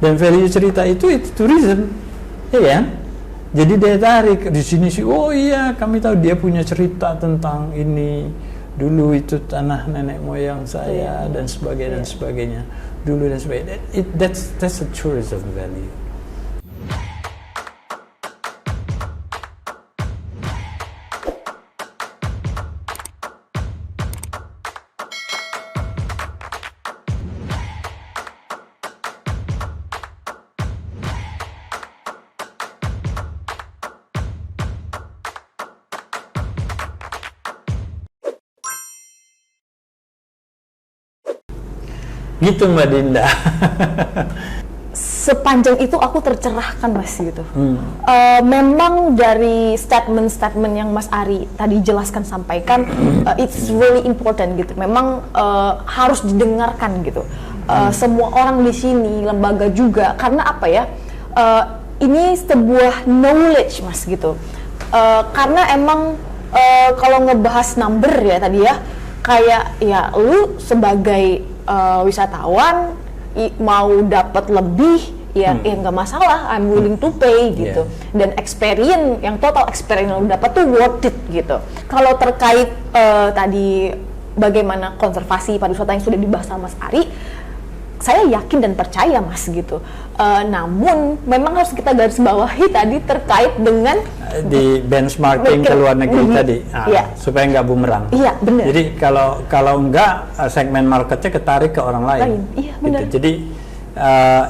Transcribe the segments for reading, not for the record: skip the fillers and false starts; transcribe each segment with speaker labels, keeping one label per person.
Speaker 1: Dan value cerita itu tourism, ya kan? Jadi dia tarik di sini sih, oh iya kami tahu dia punya cerita tentang ini, dulu itu tanah nenek moyang saya dan sebagainya dan sebagainya, dulu dan sebagainya. That's a tourism value. Gitu Mbak Dinda.
Speaker 2: Sepanjang itu aku tercerahkan Mas gitu. Memang dari statement-statement yang Mas Ari tadi jelaskan sampaikan, it's really important gitu. Memang harus didengarkan gitu. Semua orang di sini, lembaga juga, karena apa ya? Ini sebuah knowledge Mas gitu. Karena emang kalau ngebahas number ya tadi ya, kayak ya lu sebagai wisatawan mau dapat lebih ya nggak masalah, I'm willing to pay gitu. Dan experience yang total experience yang lu dapat tuh worth it gitu. Kalau terkait tadi bagaimana konservasi pariwisata yang sudah dibahas sama Mas Ari, saya yakin dan percaya Mas gitu. Namun memang harus kita garis bawahi tadi terkait dengan
Speaker 1: di benchmarking ke luar negeri tadi, supaya nggak bumerang.
Speaker 2: Iya benar.
Speaker 1: Jadi kalau enggak segmen marketnya ketarik ke orang lain.
Speaker 2: Iya benar.
Speaker 1: Gitu. Jadi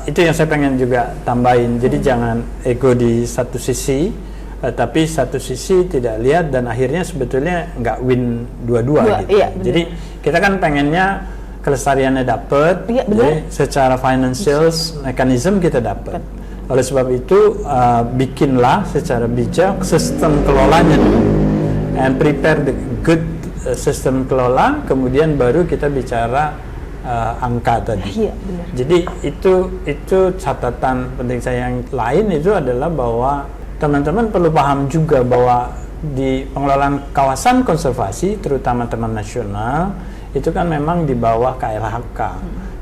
Speaker 1: itu yang saya pengen juga tambahin. Jadi jangan ego di satu sisi, tapi satu sisi tidak lihat dan akhirnya sebetulnya nggak win dua-dua gitu.
Speaker 2: Iya,
Speaker 1: jadi kita kan pengennya kelestariannya dapat, jadi secara financial mechanism kita dapat. Oleh sebab itu bikinlah secara bijak sistem kelolanya and prepare the good sistem kelola, kemudian baru kita bicara angka tadi. Jadi itu catatan penting saya yang lain itu adalah bahwa teman-teman perlu paham juga bahwa di pengelolaan kawasan konservasi terutama Taman Nasional itu kan memang di bawah KLHK,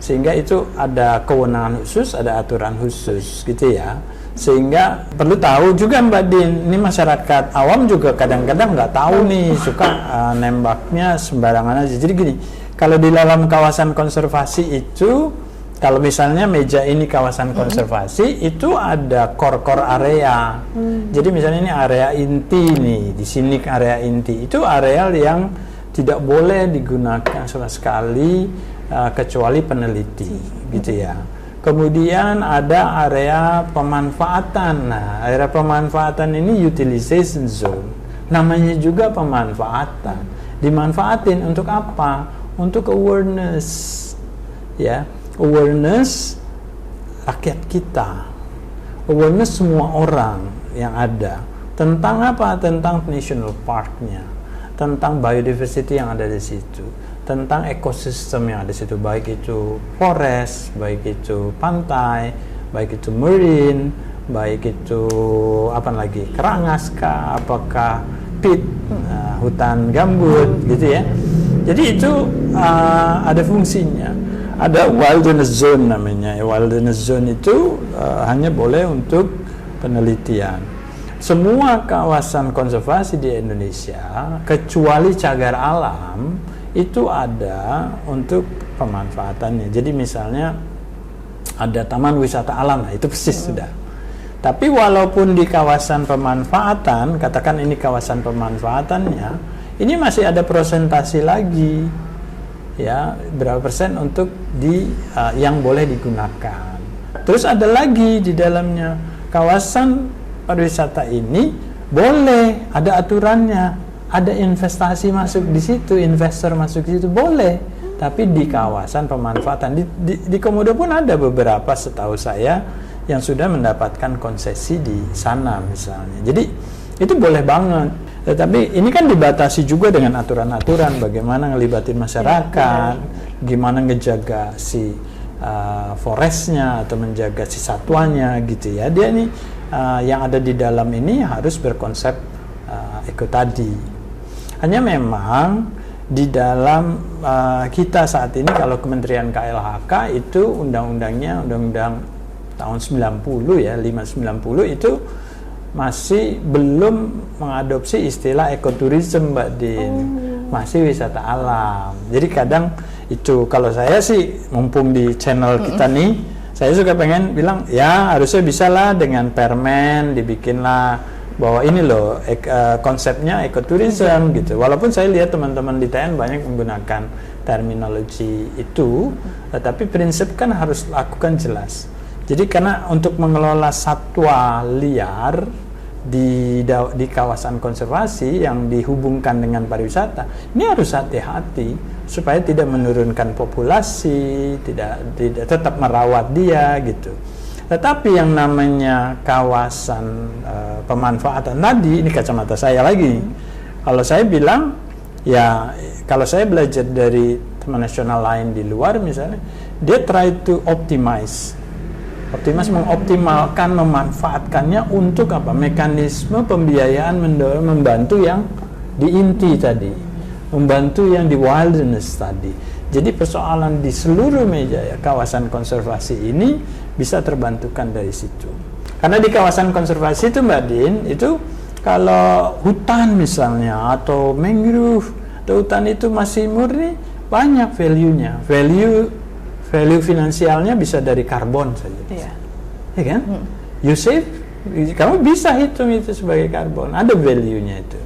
Speaker 1: sehingga itu ada kewenangan khusus, ada aturan khusus gitu ya. Sehingga perlu tahu juga Mbak Din, ini masyarakat awam juga kadang-kadang nggak tahu nih, suka nembaknya sembarangan aja. Jadi gini, kalau di dalam kawasan konservasi itu, kalau misalnya meja ini kawasan konservasi, itu ada core-core area. Jadi misalnya ini area inti nih, di sini area inti, itu areal yang tidak boleh digunakan sama sekali kecuali peneliti, gitu ya. Kemudian ada area pemanfaatan. Nah, area pemanfaatan ini utilization zone. Namanya juga pemanfaatan. Dimanfaatin untuk apa? Untuk awareness, ya, awareness rakyat kita, awareness semua orang yang ada tentang apa? Tentang national parknya, tentang biodiversity yang ada di situ, tentang ekosistem yang ada di situ, baik itu forest, baik itu pantai, baik itu marine, baik itu apa lagi, kerangas kah, apakah pit, hutan gambut, gitu ya. Jadi itu ada fungsinya. Ada wilderness zone namanya. Wilderness zone itu hanya boleh untuk penelitian. Semua kawasan konservasi di Indonesia kecuali cagar alam itu ada untuk pemanfaatannya. Jadi misalnya ada taman wisata alam, nah itu persis sudah. Tapi walaupun di kawasan pemanfaatan, katakan ini kawasan pemanfaatannya, ini masih ada persentase lagi, ya, berapa persen untuk yang boleh digunakan. Terus ada lagi di dalamnya kawasan pariwisata ini boleh ada aturannya, ada investasi masuk di situ, investor masuk di situ boleh, tapi di kawasan pemanfaatan di Komodo pun ada beberapa setahu saya yang sudah mendapatkan konsesi di sana misalnya. Jadi itu boleh banget. Tetapi ini kan dibatasi juga dengan aturan-aturan bagaimana ngelibatin masyarakat, gimana ngejaga si forestnya atau menjaga si satwanya gitu ya. Dia nih yang ada di dalam ini harus berkonsep eko tadi. Hanya memang di dalam kita saat ini kalau Kementerian KLHK itu undang-undangnya Undang-Undang tahun 90 ya, 590 itu masih belum mengadopsi istilah ekoturism, Mbak Din. Masih wisata alam. Jadi kadang itu, kalau saya sih mumpung di channel kita nih, saya suka pengen bilang ya harusnya bisa lah dengan permen dibikinlah bahwa ini loh konsepnya ekoturism gitu. Walaupun saya lihat teman-teman di TN banyak menggunakan terminologi itu, tetapi prinsip kan harus lakukan jelas. Jadi karena untuk mengelola satwa liar di kawasan konservasi yang dihubungkan dengan pariwisata, ini harus hati-hati supaya tidak menurunkan populasi, tidak tetap merawat dia gitu. Tetapi yang namanya kawasan pemanfaatan tadi, ini kacamata saya lagi. Kalau saya bilang ya, kalau saya belajar dari teman nasional lain di luar misalnya, dia try to optimize, mengoptimalkan, memanfaatkannya untuk apa? Mekanisme pembiayaan membantu yang di inti tadi, membantu yang di wilderness tadi. Jadi persoalan di seluruh meja ya, kawasan konservasi ini bisa terbantukan dari situ. Karena di kawasan konservasi itu Mbak Din, itu kalau hutan misalnya atau mangrove atau hutan itu masih murni, banyak value-nya. Value finansialnya bisa dari karbon saja. Iya. Ya kan? You save, kamu bisa hitung itu sebagai karbon. Ada value-nya itu.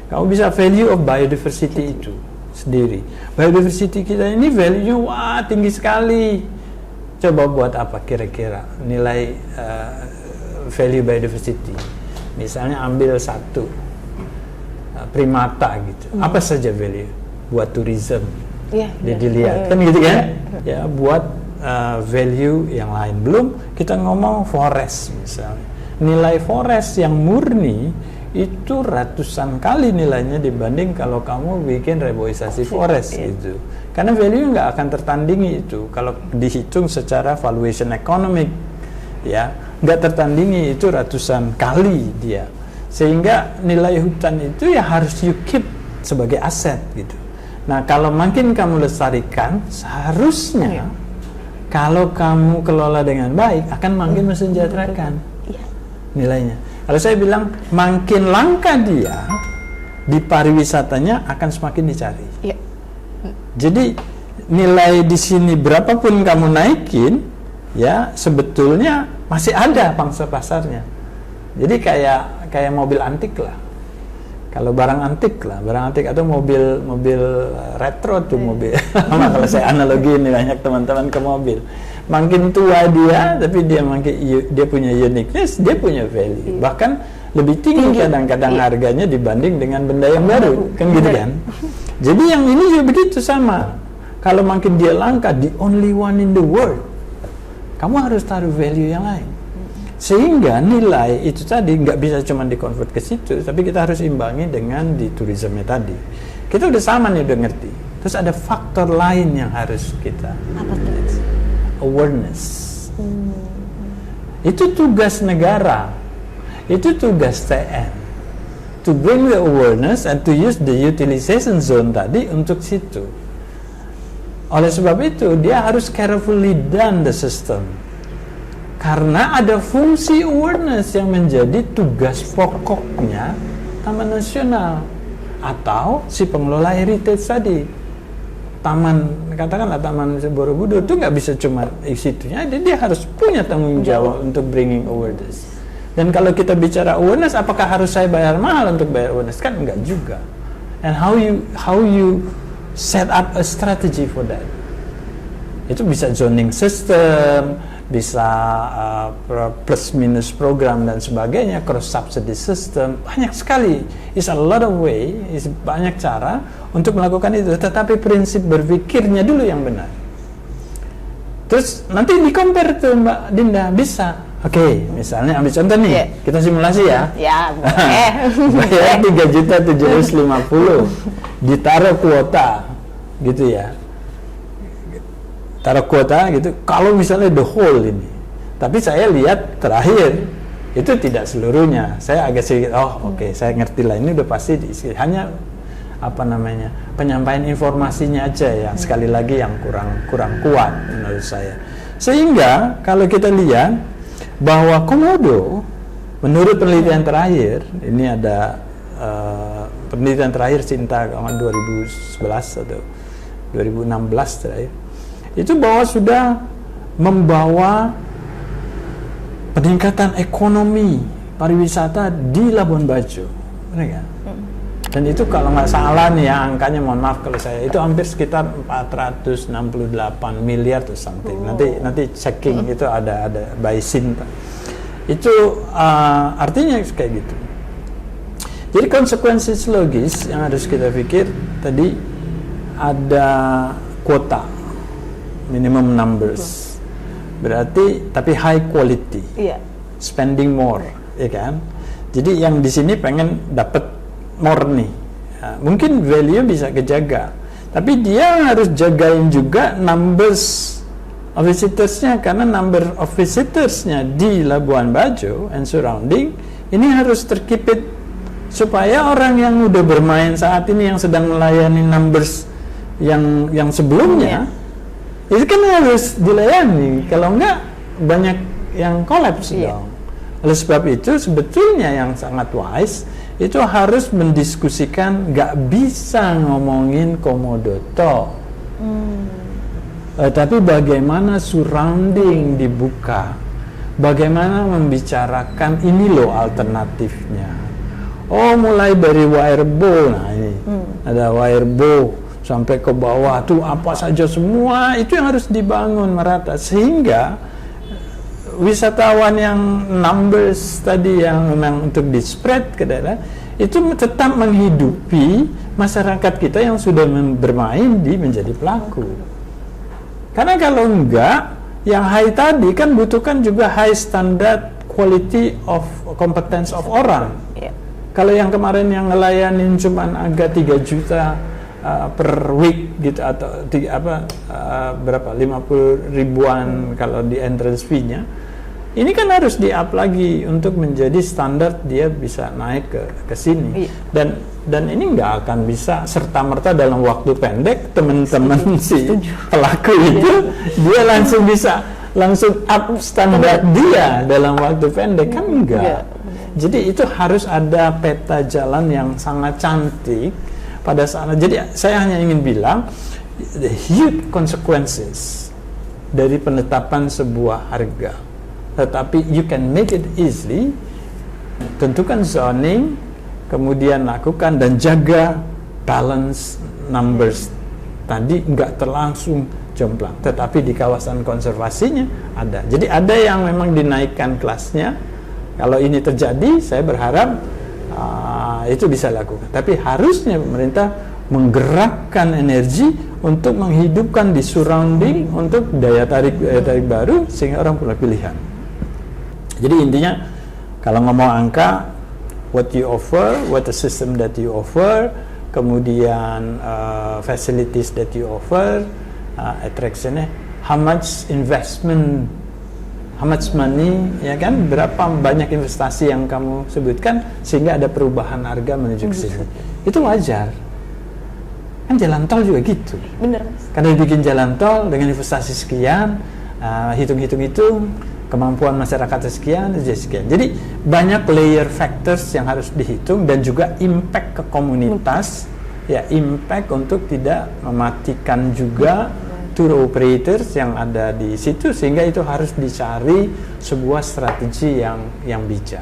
Speaker 1: Kamu bisa value of biodiversity itu sendiri. Biodiversity kita ini value-nya wah tinggi sekali. Coba buat apa kira-kira nilai value biodiversity? Misalnya ambil satu primata gitu. Apa saja value buat tourism? Dilihat kan gitu kan? Ya buat value yang lain. Belum kita ngomong forest misalnya. Nilai forest yang murni itu ratusan kali nilainya dibanding kalau kamu bikin reboisasi forest gitu. Karena value nggak akan tertandingi itu kalau dihitung secara valuation economic, ya nggak tertandingi itu ratusan kali dia. Sehingga nilai hutan itu ya harus you keep sebagai aset gitu. Nah, kalau makin kamu lestarikan, seharusnya kalau kamu kelola dengan baik, akan makin mensejahterakan nilainya. Kalau saya bilang, makin langka dia, di pariwisatanya akan semakin dicari. Jadi, nilai di sini berapapun kamu naikin, ya sebetulnya masih ada pangsa pasarnya. Jadi kayak mobil antik lah. Kalau barang antik atau mobil retro tuh mobil. Kalau saya analogi ini banyak teman-teman ke mobil. Makin tua dia, tapi dia punya uniqueness, dia punya value. Bahkan lebih tinggi kadang-kadang harganya dibanding dengan benda yang baru, kan gitu kan? Jadi yang ini juga begitu sama. Kalau makin dia langka, the only one in the world, kamu harus taruh value yang lain. Sehingga nilai itu tadi nggak bisa cuma di-convert ke situ, tapi kita harus imbangi dengan di tourismnya tadi. Kita udah sama nih, udah ngerti. Terus ada faktor lain yang harus kita.
Speaker 2: Apa tuh?
Speaker 1: Awareness. Itu tugas negara. Itu tugas TN. To bring the awareness and to use the utilization zone tadi untuk situ. Oleh sebab itu, dia harus carefully done the system. Karena ada fungsi awareness yang menjadi tugas pokoknya Taman Nasional atau si pengelola heritage tadi. Katakanlah Taman Borobudur itu nggak bisa cuma situnya, dia harus punya tanggung jawab untuk bringing awareness. Dan kalau kita bicara awareness, apakah harus saya bayar mahal untuk bayar awareness? Kan enggak juga. And how you set up a strategy for that? Itu bisa zoning system, bisa plus minus program dan sebagainya, cross subsidy system, banyak sekali. It's a lot of way, banyak cara untuk melakukan itu. Tetapi prinsip berpikirnya dulu yang benar. Terus nanti di compare tuh Mbak Dinda, bisa. Oke, misalnya ambil contoh nih, kita simulasi ya.
Speaker 2: Ya, boleh.
Speaker 1: Bayar 3.750.000, ditaruh kuota, gitu ya. Taruh kuota gitu, kalau misalnya the whole ini. Tapi saya lihat terakhir, itu tidak seluruhnya. Saya agak sedikit, oke, saya ngerti lah, ini udah pasti hanya penyampaian informasinya aja yang sekali lagi yang kurang kuat menurut saya. Sehingga kalau kita lihat bahwa Komodo, menurut penelitian terakhir, ini ada penelitian terakhir Sinta 2011 atau 2016 terakhir, itu bahwa sudah membawa peningkatan ekonomi pariwisata di Labuan Bajo, benar nggak? Dan itu kalau nggak salah nih ya angkanya, mohon maaf kalau saya, itu hampir sekitar 468 miliar atau something. Nanti checking itu ada by Sinta. Itu artinya kayak gitu. Jadi konsekuensi logis yang harus kita pikir tadi, ada kuota minimum numbers, berarti tapi high quality, spending more, ya kan? Jadi yang di sini pengen dapat more nih, mungkin value bisa kejaga, tapi dia harus jagain juga numbers of visitorsnya, karena number of visitorsnya di Labuan Bajo and surrounding ini harus terkipit, supaya orang yang udah bermain saat ini, yang sedang melayani numbers yang sebelumnya, itu kan harus dilayani, kalau enggak banyak yang kolaps dong. Oleh sebab itu sebetulnya yang sangat wise itu harus mendiskusikan, nggak bisa ngomongin Komodo toh, tapi bagaimana surrounding dibuka, bagaimana membicarakan ini loh alternatifnya. Oh, mulai dari Wirebo, nah ini ada Wirebo sampai ke bawah tuh apa saja, semua itu yang harus dibangun merata, sehingga wisatawan yang numbers tadi yang memang untuk di spread ke daerah itu tetap menghidupi masyarakat kita yang sudah bermain di menjadi pelaku. Karena kalau enggak, yang high tadi kan butuhkan juga high standard quality of competence of orang. Kalau yang kemarin yang ngelayanin cuman agak 3 juta per week gitu, atau berapa 50 ribuan kalau di entrance fee-nya, ini kan harus di-up lagi untuk menjadi standar, dia bisa naik ke sini. Dan ini nggak akan bisa serta-merta dalam waktu pendek teman-teman si pelaku itu dia langsung bisa langsung up standar dia dalam waktu pendek, kan enggak. Jadi itu harus ada peta jalan yang sangat cantik pada saat. Jadi saya hanya ingin bilang the huge consequences dari penetapan sebuah harga. Tetapi you can make it easily, tentukan zoning, kemudian lakukan dan jaga balance numbers tadi, nggak terlangsung jomplang, tetapi di kawasan konservasinya ada. Jadi ada yang memang dinaikkan kelasnya. Kalau ini terjadi, saya berharap itu bisa lakukan. Tapi harusnya pemerintah menggerakkan energi untuk menghidupkan di surrounding, untuk daya tarik baru, sehingga orang punya pilihan. Jadi intinya kalau ngomong angka, what you offer, what the system that you offer, kemudian facilities that you offer, attractionnya, how much investment, how much money, ya kan, berapa banyak investasi yang kamu sebutkan sehingga ada perubahan harga menuju ke sini. Itu wajar. Kan jalan tol juga gitu.
Speaker 2: Bener, Mas.
Speaker 1: Karena dibikin jalan tol dengan investasi sekian, hitung-hitung kemampuan masyarakat sekian. Jadi banyak layer factors yang harus dihitung, dan juga impact ke komunitas, ya, impact untuk tidak mematikan juga tour operators yang ada di situ, sehingga itu harus dicari sebuah strategi yang bijak.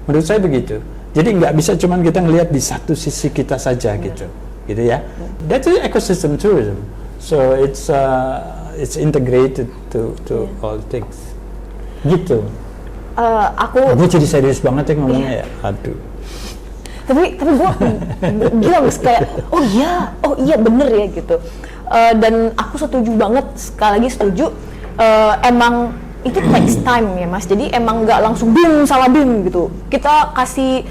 Speaker 1: Menurut saya begitu. Jadi nggak bisa cuman kita ngelihat di satu sisi kita saja gitu ya. That's ecosystem tourism. So it's integrated to all things. Gitu. Aku jadi serius banget ya ngomongnya ya. Aduh.
Speaker 2: Tapi gue gila Mas, kayak oh iya bener ya gitu. Dan aku setuju banget, sekali lagi setuju. Emang itu takes time ya Mas. Jadi emang nggak langsung bim gitu. Kita kasih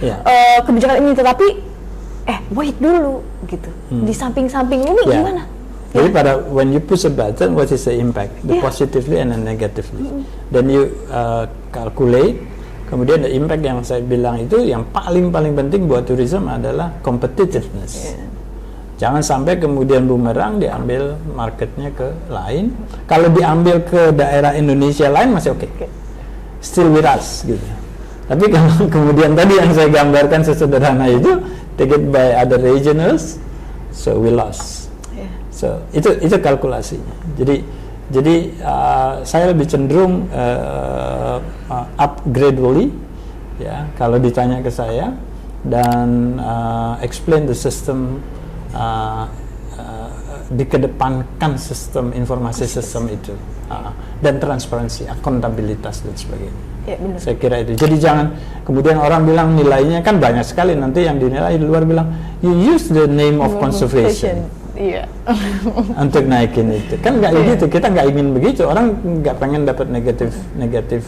Speaker 2: kebijakan ini, tetapi wait dulu gitu. Di samping-samping ini gimana?
Speaker 1: Jadi pada when you push a button, what is the impact? The positively and the negatively. Then you calculate. Kemudian the impact yang saya bilang itu yang paling penting buat tourism adalah competitiveness. Jangan sampai kemudian bumerang diambil marketnya ke lain. Kalau diambil ke daerah Indonesia lain masih oke. Still with us gitu. Tapi kalau kemudian tadi yang saya gambarkan sesederhana itu, take it by other regionals, so we lost. So itu kalkulasinya. Jadi saya lebih cenderung up gradually, ya. Kalau ditanya ke saya dan explain the system. Dikedepankan sistem informasi sistem itu dan transparansi, akuntabilitas dan sebagainya.
Speaker 2: Ya, benar.
Speaker 1: Saya kira itu. Jadi jangan kemudian orang bilang nilainya kan banyak sekali, nanti yang dinilai di luar bilang you use the name of conservation.
Speaker 2: Iya.
Speaker 1: Untuk naikin itu kan nggak gitu, kita nggak ingin begitu, orang nggak pengen dapat negatif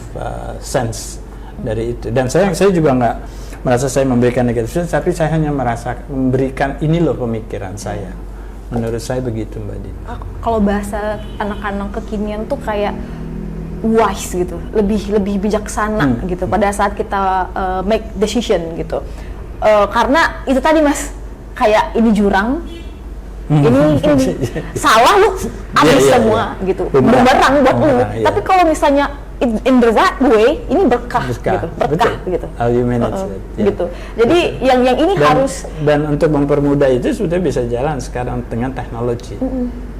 Speaker 1: sense dari itu. Dan saya juga nggak merasa saya memberikan negatif, tapi saya hanya merasa memberikan ini loh pemikiran saya. Menurut saya begitu, Mbak Dini.
Speaker 2: Kalau bahasa anak-anak kekinian tuh kayak wise gitu, lebih bijaksana gitu pada saat kita make decision gitu. Karena itu tadi Mas, kayak ini jurang, ini salah lu, habis semua gitu. Bumerang buat lu. Tapi kalau misalnya in the right way, ini berkah gitu, berkah gitu.
Speaker 1: How you manage it,
Speaker 2: gitu. Jadi yang ini harus,
Speaker 1: dan untuk mempermudah itu sudah bisa jalan sekarang dengan teknologi.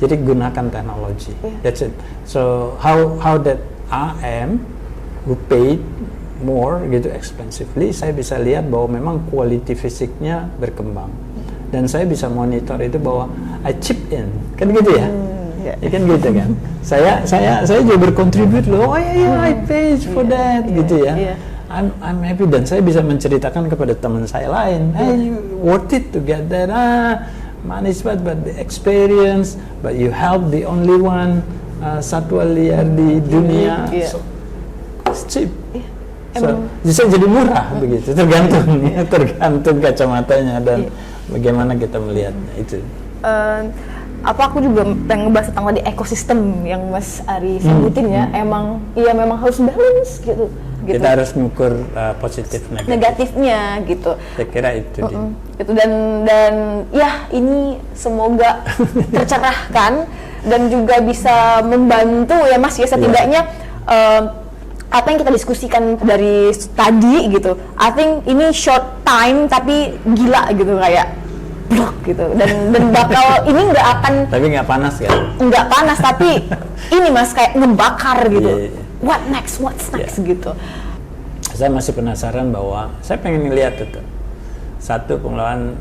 Speaker 1: Jadi gunakan teknologi. That's it. So how that AM who paid more gitu expensively, saya bisa lihat bahwa memang quality fisiknya berkembang. Dan saya bisa monitor itu bahwa I chip in, kan gitu ya. Ya kan gitu kan. Saya juga berkontribut loh. Oh ya, I paid for that gitu ya. I'm happy, dan saya bisa menceritakan kepada teman saya lain. Hey, worth it to get that. Money is bad, but the experience, but you help the only one satwa liar di dunia. So it's cheap. So bisa jadi murah begitu. Tergantung kacamatanya dan bagaimana kita melihatnya itu.
Speaker 2: Aku juga pengen ngebahas tentang tadi ekosistem yang Mas Ari sebutin ya. Memang harus balance gitu.
Speaker 1: Kita harus mengukur positif
Speaker 2: negatifnya gitu.
Speaker 1: Saya kira itu
Speaker 2: gitu. Dan ya ini semoga tercerahkan dan juga bisa membantu ya Mas ya, setidaknya apa yang kita diskusikan dari tadi gitu. I think ini short time tapi gila gitu, kayak blok gitu, dan bakal ini nggak akan,
Speaker 1: tapi nggak panas kan?
Speaker 2: Nggak panas tapi ini Mas kayak ngebakar gitu. What's next gitu.
Speaker 1: Saya masih penasaran bahwa saya pengen lihat itu satu pengelolaan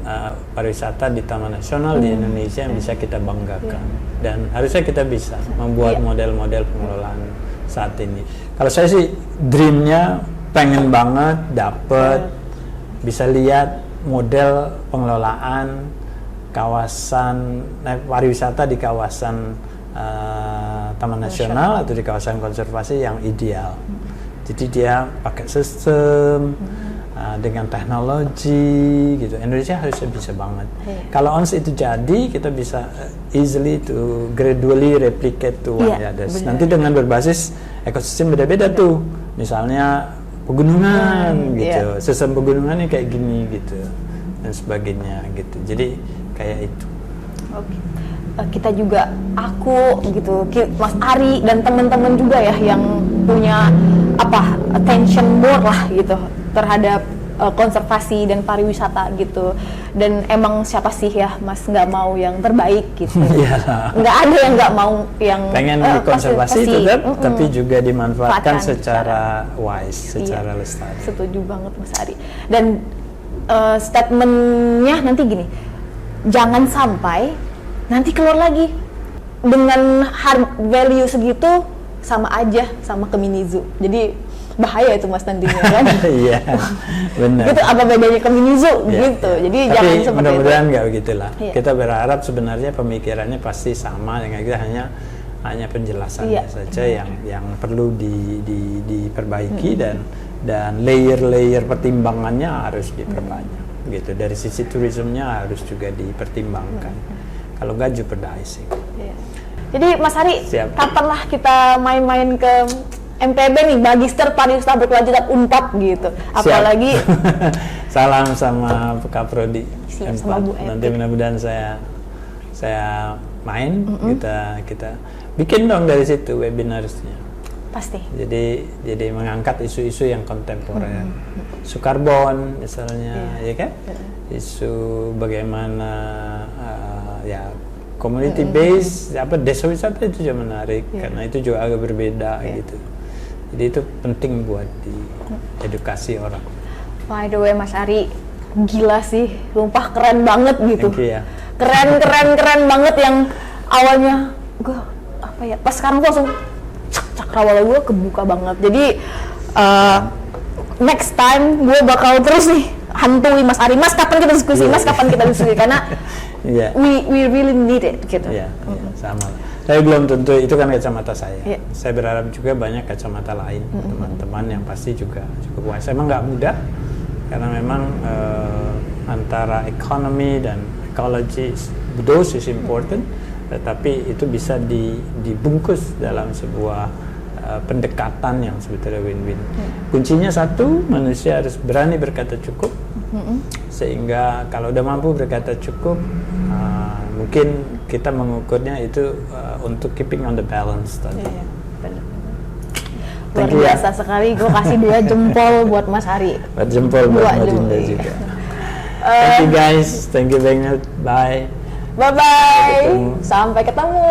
Speaker 1: pariwisata di Taman Nasional di Indonesia yang bisa kita banggakan, dan harusnya kita bisa membuat model-model pengelolaan saat ini. Kalau saya sih dreamnya pengen banget dapet bisa lihat model pengelolaan kawasan pariwisata di kawasan Taman Nasional atau di kawasan konservasi yang ideal. Jadi dia pakai sistem dengan teknologi gitu. Indonesia harusnya bisa banget. Kalau once itu jadi, kita bisa easily to gradually replicate to one others. Nanti dengan berbasis ekosistem beda-beda tuh. Misalnya pegunungan gitu, sistem pegunungannya kayak gini gitu dan sebagainya gitu. Jadi kayak itu.
Speaker 2: Kita juga, aku gitu, Mas Ari dan teman-teman juga ya yang punya attention more lah gitu terhadap konservasi dan pariwisata gitu. Dan emang siapa sih ya Mas nggak mau yang terbaik gitu. Nggak ada yang nggak mau yang
Speaker 1: pengen dikonservasi tetap, tapi juga dimanfaatkan secara wise, secara lestari.
Speaker 2: Setuju banget Mas Ari. Dan statementnya nanti gini, jangan sampai nanti keluar lagi dengan value segitu sama aja sama Keminizu. Jadi bahaya itu Mas nantinya kan.
Speaker 1: Iya, benar.
Speaker 2: Gitu, apa bedanya Keminizu gitu. Jadi
Speaker 1: tapi
Speaker 2: jangan seperti
Speaker 1: mudah-mudahan nggak begitulah. Kita berharap sebenarnya pemikirannya pasti sama, dengan kita hanya penjelasannya saja yang perlu diperbaiki, dan layer-layer pertimbangannya harus diperbanyak gitu. Dari sisi turismenya harus juga dipertimbangkan. Kalau nggak jeopardizing.
Speaker 2: Jadi Mas Ari, kapanlah kita main-main ke MPB nih, Magister Pariwisata Berkelanjutan Unpad gitu. Apalagi
Speaker 1: salam sama Kaprodi
Speaker 2: sama Bu Epi.
Speaker 1: Nanti mudah-mudahan saya saya main, kita bikin dong dari situ webinarsnya.
Speaker 2: Pasti.
Speaker 1: Jadi mengangkat isu-isu yang kontemporer, isu karbon misalnya, ya kan? Isu bagaimana ya community base, desa wisata itu juga menarik karena itu juga agak berbeda gitu. Jadi itu penting buat diedukasi orang.
Speaker 2: By the way, Mas Ari, gila sih, sumpah keren banget gitu.
Speaker 1: Thank you, ya.
Speaker 2: Keren banget yang awalnya gue pas sekarang gue langsung cakrawala gue kebuka banget. Jadi next time gue bakal terus nih hantui Mas Ari. Mas, kapan kita diskusi? Mas, kapan kita diskusi? Karena we really need it gitu.
Speaker 1: Iya, sama lah. Saya belum tentu, itu kan kacamata saya. Saya berharap juga banyak kacamata lain, teman-teman yang pasti juga cukup wise. Emang nggak mudah, karena memang antara economy dan ecology, those is important, tetapi itu bisa dibungkus dalam sebuah pendekatan yang sebetulnya win-win. Kuncinya satu, manusia harus berani berkata cukup, sehingga kalau udah mampu berkata cukup, mungkin kita mengukurnya itu untuk keeping on the balance tadi.
Speaker 2: Luar biasa sekali, gue kasih 2 jempol buat Mas Ari.
Speaker 1: Buat jempol buat Madinda juga. Thank you guys, thank you banget, bye.
Speaker 2: Bye-bye, sampai ketemu.